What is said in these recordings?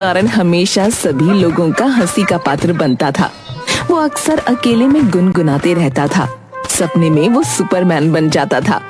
कारण हमेशा सभी लोगों का हंसी का पात्र बनता था। वो अक्सर अकेले में गुनगुनाते रहता था। सपने में वो सुपरमैन बन जाता था।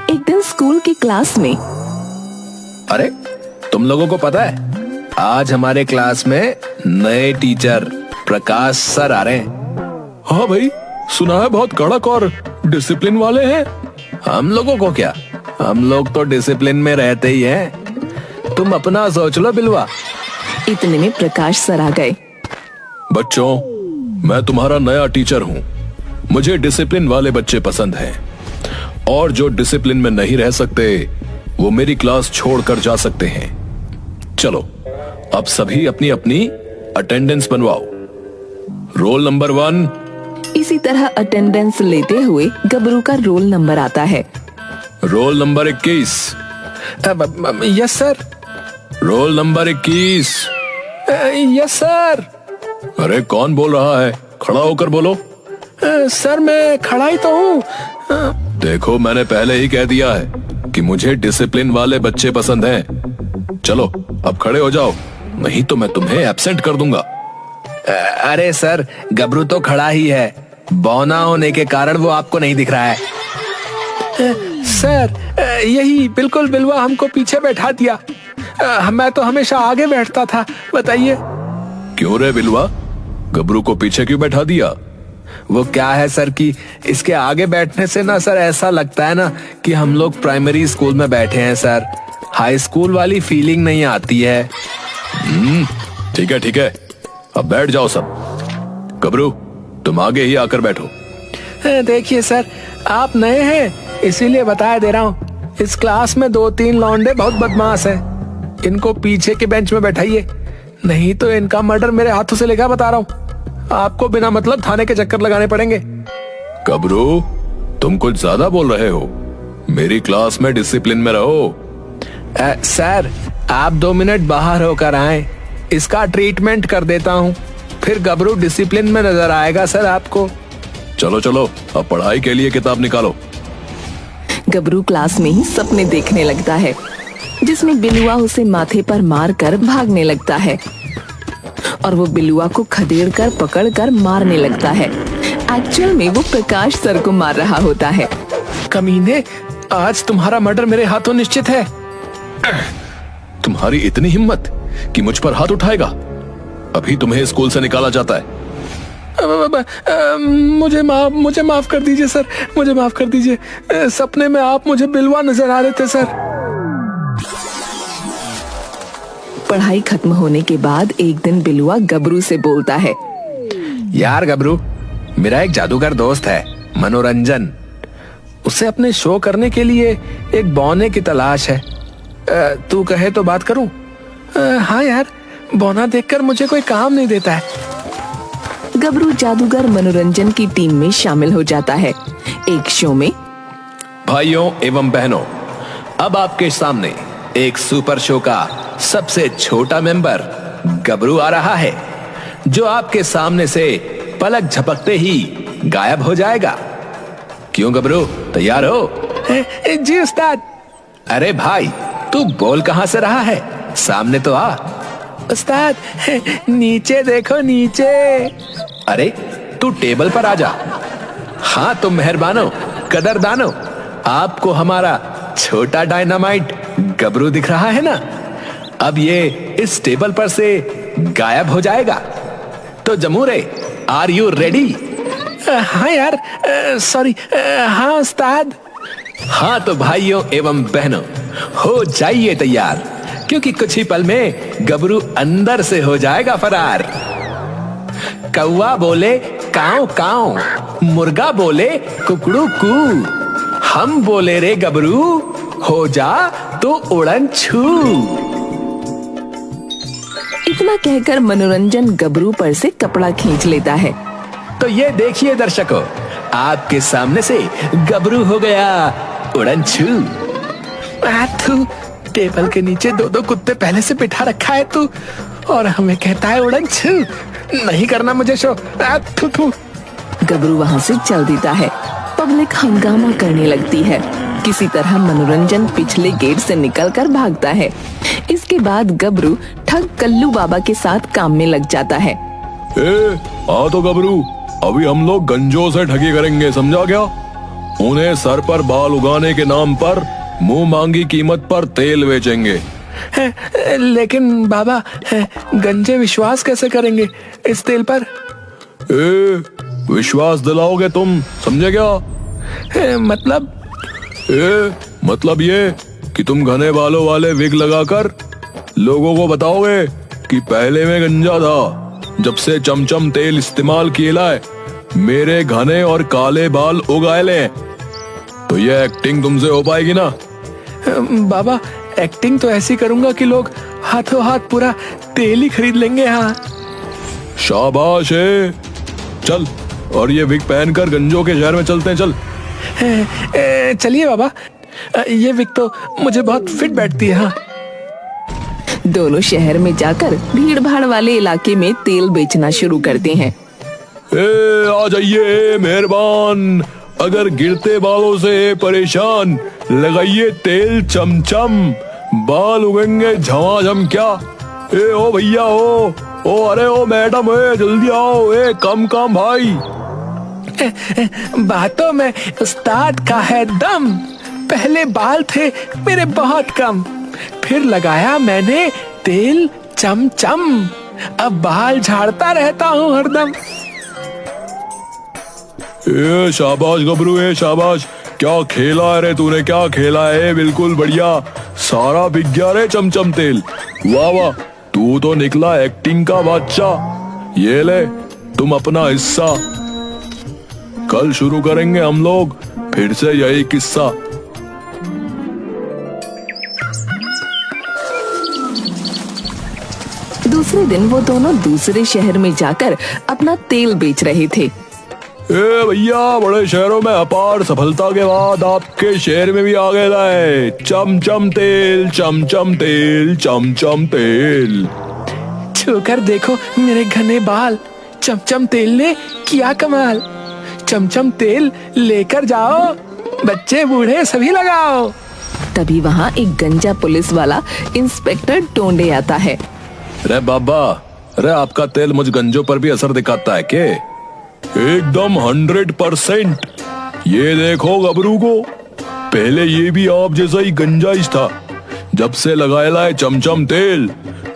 एक दिन स्कूल की क्लास में, अरे तुम लोगों को पता है आज हमारे क्लास में नए टीचर प्रकाश सर आ रहे हैं। हाँ भाई, सुना है बहुत कड़क और डिसिप्लिन वाले हैं। हम लोगों को क्या, हम लोग तो डिसिप्लिन में रहते ही हैं। तुम अपना सोच लो बिलवा। इतने में प्रकाश सर आ गए। बच्चों, मैं तुम्हारा नया टीचर हूँ। मुझे डिसिप्लिन वाले बच्चे पसंद हैं और जो डिसिप्लिन में नहीं रह सकते वो मेरी क्लास छोड़कर जा सकते हैं। चलो अब सभी अपनी अपनी अटेंडेंस बनवाओ। Roll number 1। इसी तरह अटेंडेंस लेते हुए गबरू का रोल नंबर आता है। Roll number 21। Yes sir. Roll number 21। Yes sir. अरे कौन बोल रहा है? खड़ा होकर बोलो। सर मैं खड़ा ही तो हूँ। देखो मैंने पहले ही कह दिया है कि मुझे डिसिप्लिन वाले बच्चे पसंद हैं। चलो अब खड़े हो जाओ, नहीं तो मैं तुम्हें एब्सेंट कर दूंगा। अरे सर, गबरू तो खड़ा ही है, बौना होने के कारण वो आपको नहीं दिख रहा है। सर यही बिल्कुल बिलवा हमको पीछे बैठा दिया। मैं तो हमेशा आगे बैठता था, बताइए। क्यों रे बिलवा, गबरू को पीछे क्यों बैठा दिया? वो क्या है सर कि इसके आगे बैठने से ना सर ऐसा लगता है ना कि हम लोग प्राइमरी स्कूल में बैठे हैं सर। हाई स्कूल वाली फीलिंग नहीं आती है। ठीक है ठीक है, अब बैठ जाओ सब। गबरू तुम आगे ही आकर बैठो। देखिए सर, आप नए हैं इसीलिए बता दे रहा हूँ। इस क्लास में 2-3 लौंडे बहुत बदमाश हैं। इनको पीछे के बेंच में बैठाइए, नहीं तो इनका मर्डर मेरे हाथों से लेगा, बता रहा हूँ। आपको बिना मतलब थाने के चक्कर लगाने पड़ेंगे। गबरू तुम कुछ ज्यादा बोल रहे हो। मेरी क्लास में डिसिप्लिन में रहो। सर आप 2 मिनट बाहर होकर आए, इसका ट्रीटमेंट कर देता हूँ, फिर गबरू डिसिप्लिन में नजर आएगा सर आपको। चलो चलो अब पढ़ाई के लिए किताब निकालो। गबरू क्लास में ही सपने देखने लगता है जिसमें बिलुआ उसे माथे पर मार कर भागने लगता है और वो बिलुआ को खदेड़ कर पकड़ कर मारने लगता है। एक्चुअल में वो प्रकाश सर को मार रहा होता है। कमीने, आज तुम्हारा मर्डर मेरे हाथों निश्चित है। तुम्हारी इतनी हिम्मत कि मुझ पर हाथ उठाएगा? अभी तुम्हें स्कूल से निकाला जाता है। मुझे माफ कर दीजिए सर, मुझे माफ कर दीजिए। सपने में आप मुझे बिलवा नजर आ रहे थे सर। पढ़ाई खत्म होने के बाद एक दिन बिलुआ गबरू से बोलता है, यार गबरू, मेरा एक जादूगर दोस्त है मनोरंजन। उसे अपने शो करने के लिए एक बौने की तलाश है। तू कहे तो बात करूं? हाँ यार, बौना देखकर मुझे कोई काम नहीं देता है। गबरू जादूगर मनोरंजन की टीम में शामिल हो जाता है। एक शो में, भाइयों एवं बहनों, अब आपके सामने एक सुपर शो का सबसे छोटा मेंबर गबरू आ रहा है, जो आपके सामने से पलक झपकते ही गायब हो जाएगा। क्यों गबरू, तैयार हो? जी उस्ताद। अरे भाई, तू बोल कहां से रहा है? सामने तो आ। उस्ताद नीचे देखो, नीचे। अरे तू टेबल पर आ जा। हाँ तुम मेहरबानो, कदरदानो, आपको हमारा छोटा डायनामाइट गबरू दिख रहा है ना? अब ये इस टेबल पर से गायब हो जाएगा। तो जमूरे, आर यू रेडी? हाँ यार, सॉरी। हाँ उस्ताद। हाँ तो भाइयों एवं बहनों, हो जाइए तैयार, क्योंकि कुछ ही पल में गबरू अंदर से हो जाएगा फरार। कौवा बोले काऊ काऊ, मुर्गा बोले कुकड़ू कू, हम बोले रे गबरू, हो जा तो उड़न छू। इतना कहकर मनोरंजन गबरू पर से कपड़ा खींच लेता है। तो ये देखिए दर्शकों, आपके सामने से गबरू हो गया उड़न छू। तू टेबल के नीचे 2-2 कुत्ते पहले से बिठा रखा है तू, और हमें कहता है उड़न छू। नहीं करना मुझे शो। गबरू वहाँ से चल देता है। पब्लिक हंगामा करने लगती है किसी तरह मनोरंजन पिछले गेट से निकलकर भागता है। इसके बाद गबरू ठग कल्लू बाबा के साथ काम में लग जाता है। तो गबरू, अभी हम लोग गंजों से ठगी करेंगे, समझा क्या? उन्हें सर पर बाल उगाने के नाम पर मुंह मांगी कीमत पर तेल बेचेंगे। लेकिन बाबा, गंजे विश्वास कैसे करेंगे इस तेल पर? विश्वास दिलाओगे तुम, समझे क्या? मतलब ये कि तुम घने बालों वाले विग लगाकर लोगों को बताओगे कि पहले में गंजा था, जब से चमचम तेल इस्तेमाल किए लाए मेरे घने और काले बाल उगाए ले। तो ये एक्टिंग तुमसे हो पाएगी ना? बाबा, एक्टिंग तो ऐसी करूंगा कि लोग हाथों हाथ पूरा तेल ही खरीद लेंगे। हाँ, शाबाश है। चल, और ये विग पहनकर गंजों के शहर में चलते हैं। चल चलिए बाबा, ये विग तो मुझे बहुत फिट बैठती है। हाँ। दोनों शहर में जाकर भीड़ भाड़ वाले इलाके में तेल बेचना शुरू करते हैं। आ जाइए मेहरबान, अगर गिरते बालों से परेशान, लगाइए तेल चमचम, बाल उगेंगे झमाझम। क्या ओ भैया, ओ अरे ओ मैडम, जल्दी आओ, कम भाई। बातों में उस्ताद का है दम। पहले बाल थे मेरे बहुत कम, फिर लगाया मैंने तेल चमचम, अब बाल झाड़ता रहता हूँ हरदम। शाबाश गबरू, शाबाश। क्या खेला है रे तूने, क्या खेला है? बिल्कुल बढ़िया, सारा बिक गया रे चमचम तेल। वाह वाह, तू तो निकला एक्टिंग का बादशाह। ये ले तुम अपना हिस्सा। कल शुरू करेंगे हम लोग फिर से यही किस्सा। दूसरे दिन वो दोनों दूसरे शहर में जाकर अपना तेल बेच रहे थे। भैया, बड़े शहरों में अपार सफलता के बाद आपके शहर में भी आ गया है चमचम तेल, चमचम तेल, चमचम तेल। छूकर देखो मेरे घने बाल, चमचम तेल ने किया कमाल। चमचम तेल लेकर जाओ, बच्चे बूढ़े सभी लगाओ। तभी वहाँ एक गंजा पुलिस वाला इंस्पेक्टर टोंडे आता है। रे बाबा, रे आपका तेल मुझ गंजों पर भी असर दिखाता है के? एकदम 100%। ये देखो गबरू को, पहले ये भी आप जैसा ही गंजाइश था। जब से लगाए लाए चमचम तेल,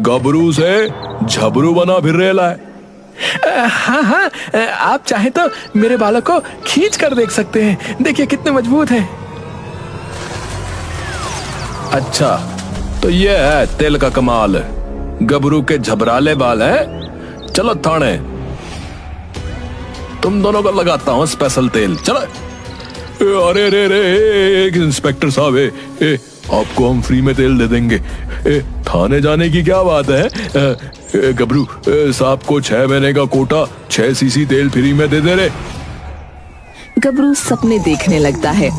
गबरू से झबरू बना फिर रहे लाए। हाँ, आप चाहे तो मेरे बालों को खींच कर देख सकते हैं, देखिए कितने मजबूत हैं। अच्छा, तो ये है तेल का कमाल। गबरू के झबराले बाल हैं। चलो थाने, तुम दोनों को लगाता हूँ स्पेशल तेल। चलो। अरे रे, एक इंस्पेक्टर साहब, आपको हम फ्री में तेल दे देंगे। थाने जाने की क्या बात है? गबरू साहब को 6 महीने का कोटा 6 सीसी तेल फ्री में दे रहे। गबरू सपने देखने लगता है।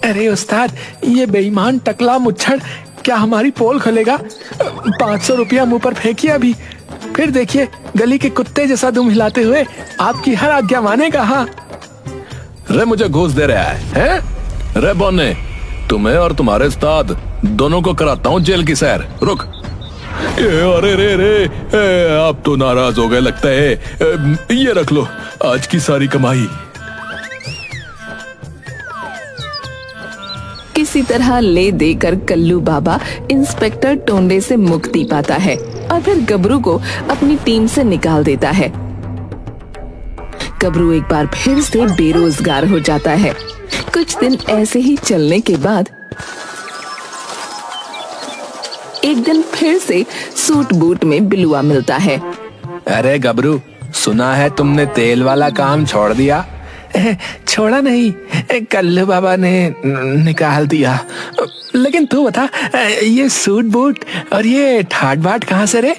अरे उस्ताद, ये बेईमान टकला मुच्छड़ क्या हमारी पोल खोलेगा? 500 रुपया मुंह पर फेंकिए अभी, फिर देखिए गली के कुत्ते जैसा दुम हिलाते हुए आपकी हर आज्ञा मानेगा। हाँ। रे मुझे घूस दे रहा है? रे बोने, तुम्हें और तुम्हारे उस्ताद दोनों को कराता हूँ जेल की सैर। रुक। अरे रे, आप तो नाराज हो गए लगता है। ये रख लो आज की सारी कमाई। किसी तरह ले देकर कल्लू बाबा इंस्पेक्टर टोंडे से मुक्ति पाता है और फिर गबरू को अपनी टीम से निकाल देता है। गबरू एक बार फिर से बेरोजगार हो जाता है। कुछ दिन ऐसे ही चलने के बाद एक दिन फिर से सूट बूट में बिलुआ मिलता है। अरे गबरू, सुना है तुमने तेल वाला काम छोड़ दिया? छोड़ा नहीं, कल्लू बाबा ने निकाल दिया। लेकिन तू बता, ये सूट बूट और ये ठाट बाट कहाँ से रे?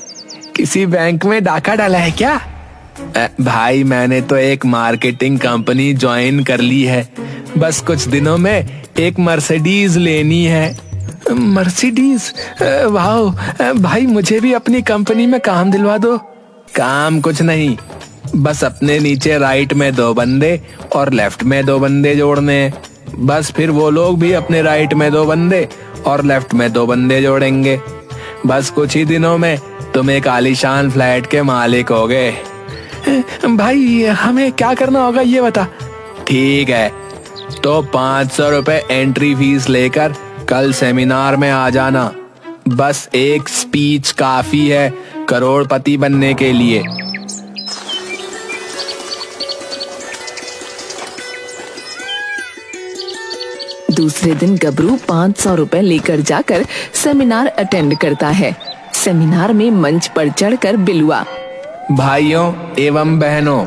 किसी बैंक में डाका डाला है क्या? भाई, मैंने तो एक मार्केटिंग कंपनी ज्वाइन कर ली है। बस कुछ दिनों में एक मर्सिडीज लेनी है। मर्सिडीज? वाह भाई, मुझे भी अपनी कंपनी में काम दिलवा दो। काम कुछ नहीं, बस अपने नीचे राइट में 2 बंदे और लेफ्ट में 2 बंदे जोड़ने। बस फिर वो लोग भी अपने राइट में 2 बंदे और लेफ्ट में 2 बंदे जोड़ेंगे। बस कुछ ही दिनों में तुम एक आलीशान फ्लैट के मालिक हो गए। भाई हमें क्या करना होगा ये बता। ठीक है, तो 500 रुपए एंट्री फीस लेकर कल सेमिनार में आ जाना। बस एक स्पीच काफी है करोड़पति बनने के लिए। दूसरे दिन गबरू 500 रुपए लेकर जाकर सेमिनार अटेंड करता है। सेमिनार में मंच पर चढ़कर बिलुआ, भाइयों एवं बहनों,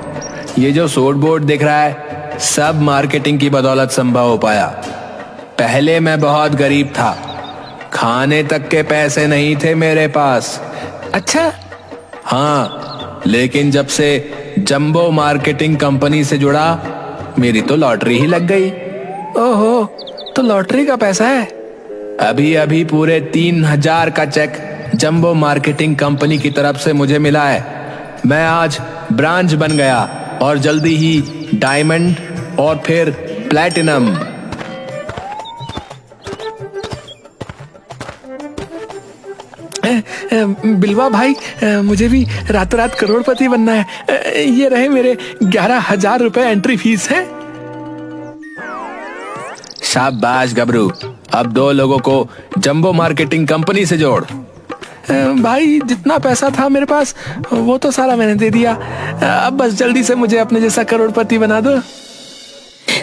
ये जो सोट बोर्ड दिख रहा है सब मार्केटिंग की बदौलत संभव हो पाया। पहले मैं बहुत गरीब था, खाने तक के पैसे नहीं थे मेरे पास। अच्छा? हाँ, लेकिन जब से जंबो मार्केटिंग कंपनी से जुड़ा मेरी तो लॉटरी ही लग गई। ओहो, तो लॉटरी का पैसा है? अभी अभी पूरे 3000 का चेक जंबो मार्केटिंग कंपनी की तरफ से मुझे मिला है। मैं आज ब्रांच बन गया और जल्दी ही डायमंड और फिर प्लैटिनम। बिलवा भाई, मुझे भी रातों रात करोड़पति बनना है। ये रहे मेरे 11,000 रुपए एंट्री फीस है। शाबाश गबरू, अब 2 लोगों को जंबो मार्केटिंग कंपनी से जोड़। भाई जितना पैसा था मेरे पास वो तो सारा मैंने दे दिया। अब बस जल्दी से मुझे अपने जैसा करोड़पति बना दो।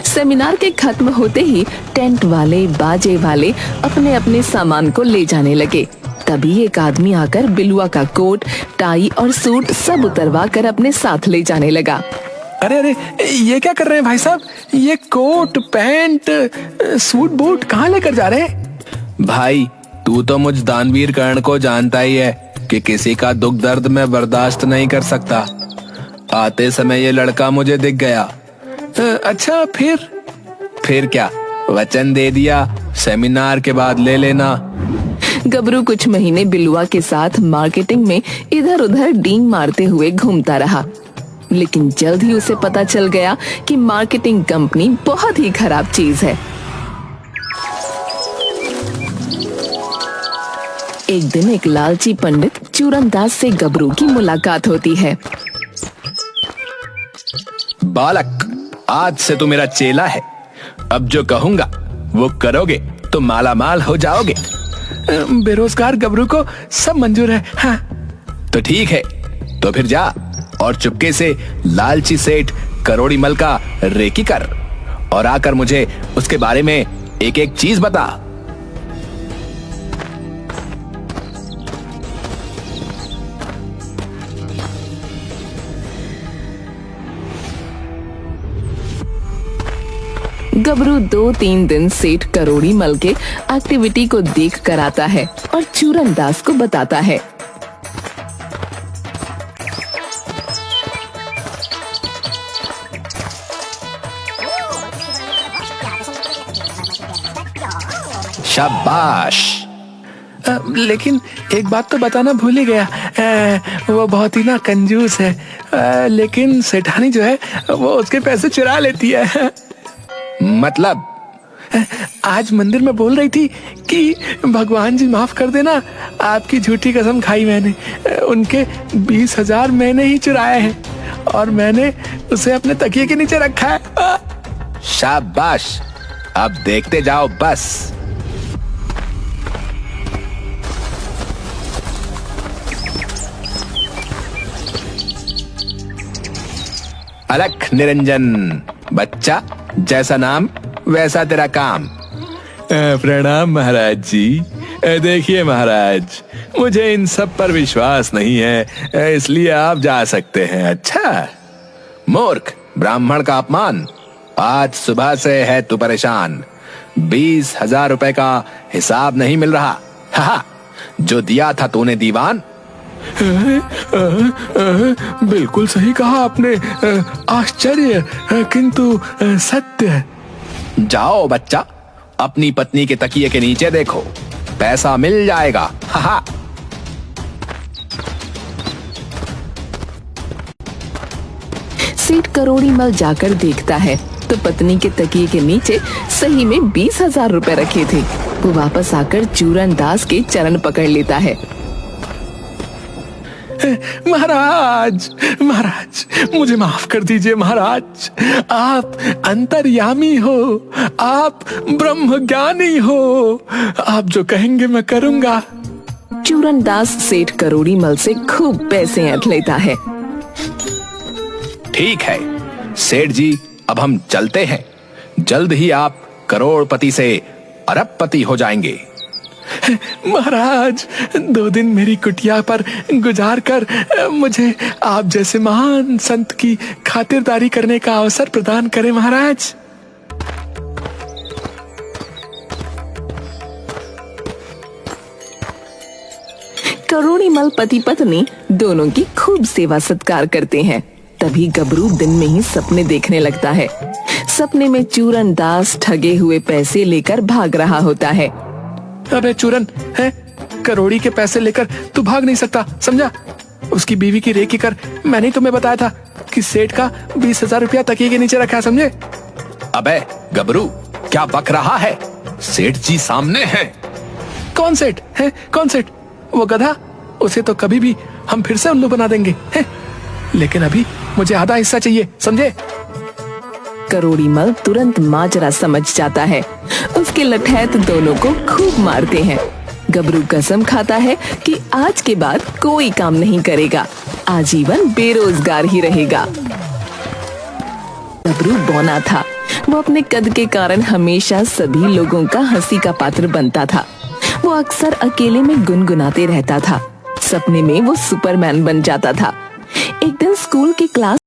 सेमिनार के खत्म होते ही टेंट वाले बाजे वाले अपने अपने सामान को ले जाने लगे। तभी एक आदमी आकर बिलुआ का कोट, टाई और सूट सब उतरवा कर अपने साथ ले जाने लगा। अरे अरे, ये क्या कर रहे हैं भाई साहब? ये कोट पैंट सूट बूट कहाँ लेकर जा रहे हैं? भाई तू तो मुझ दानवीर कर्ण को जानता ही है कि किसी का दुख दर्द मैं बर्दाश्त नहीं कर सकता। आते समय ये लड़का मुझे दिख गया। अच्छा, फिर क्या, वचन दे दिया सेमिनार के बाद ले लेना। गबरू कुछ महीने बिलुआ के साथ मार्केटिंग में इधर उधर डींग मारते हुए घूमता रहा, लेकिन जल्द ही उसे पता चल गया कि मार्केटिंग कंपनी बहुत ही खराब चीज है। एक दिन एक लालची पंडित चूरनदास से गबरू की मुलाकात होती है। बालक, आज से तू मेरा चेला है। अब जो कहूंगा वो करोगे तो माला माल हो जाओगे। बेरोजगार गबरू को सब मंजूर है। हाँ। तो ठीक है, तो फिर जा और चुपके से लालची सेठ करोड़ी मल का रेकी कर और आकर मुझे उसके बारे में एक एक चीज बता। गबरू 2-3 दिन सेठ करोड़ी मल के एक्टिविटी को देख कर आता है और चूरनदास को बताता है। शाबाश। लेकिन एक बात तो बताना भूल ही गया। वो बहुत ही ना कंजूस है। लेकिन सेठानी जो है वो उसके पैसे चुरा लेती है। मतलब? आज मंदिर में बोल रही थी कि भगवान जी माफ कर देना, आपकी झूठी कसम खाई मैंने। उनके 20,000 मैंने ही चुराए हैं और मैंने उसे अपने तकिए के नीचे रखा है। शाबाश, अब देखते जाओ बस। अलख निरंजन, बच्चा जैसा नाम वैसा तेरा काम। प्रणाम महाराज जी। देखिए महाराज, मुझे इन सब पर विश्वास नहीं है, इसलिए आप जा सकते हैं। अच्छा मूर्ख, ब्राह्मण का अपमान। आज सुबह से है तू परेशान। 20,000 रुपए का हिसाब नहीं मिल रहा। हा, जो दिया था तूने दीवान। बिल्कुल सही कहा आपने। आश्चर्य किंतु सत्य। जाओ बच्चा, अपनी पत्नी के तकिए के नीचे देखो, पैसा मिल जाएगा। हा। सेठ करोड़ी मल जाकर देखता है तो पत्नी के तकिए के नीचे सही में 20,000 रुपए रखे थे। वो वापस आकर चूरन दास के चरण पकड़ लेता है। महाराज, महाराज, मुझे माफ कर दीजिए महाराज। आप अंतर्यामी हो, आप ब्रह्मज्ञानी हो, आप जो कहेंगे मैं करूंगा। चूरन दास सेठ करोड़ी मल से खूब पैसे ऐंठ लेता है। ठीक है सेठ जी, अब हम चलते हैं। जल्द ही आप करोड़पति से अरबपति हो जाएंगे। महाराज, 2 दिन मेरी कुटिया पर गुजार कर मुझे आप जैसे महान संत की खातिरदारी करने का अवसर प्रदान करें महाराज। करोड़ी मल पति पत्नी दोनों की खूब सेवा सत्कार करते हैं। तभी गबरू दिन में ही सपने देखने लगता है। सपने में चूरन दास ठगे हुए पैसे लेकर भाग रहा होता है। अबे चूरन, है करोड़ी के पैसे लेकर तू भाग नहीं सकता, समझा? उसकी बीवी की रेकी कर। मैंने तुम्हें बताया था कि सेठ का 20,000 रुपया तकिए के नीचे रखा है, समझे? अबे गबरू, क्या बक रहा है? सेठ जी सामने हैं। कौन सेठ है? कौन सेठ? वो गधा, उसे तो कभी भी हम फिर से उल्लू बना देंगे है? लेकिन अभी मुझे आधा हिस्सा चाहिए, समझे? करोड़ी मल तुरंत माजरा समझ जाता है। उसके लठैत दोनों को खूब मारते हैं। गबरू कसम खाता है कि आज के बाद कोई काम नहीं करेगा, आजीवन बेरोजगार ही रहेगा। गबरू बौना था। वो अपने कद के कारण हमेशा सभी लोगों का हंसी का पात्र बनता था। वो अक्सर अकेले में गुनगुनाते रहता था। सपने में वो सुपरमैन बन जाता था। एक दिन स्कूल की क्लास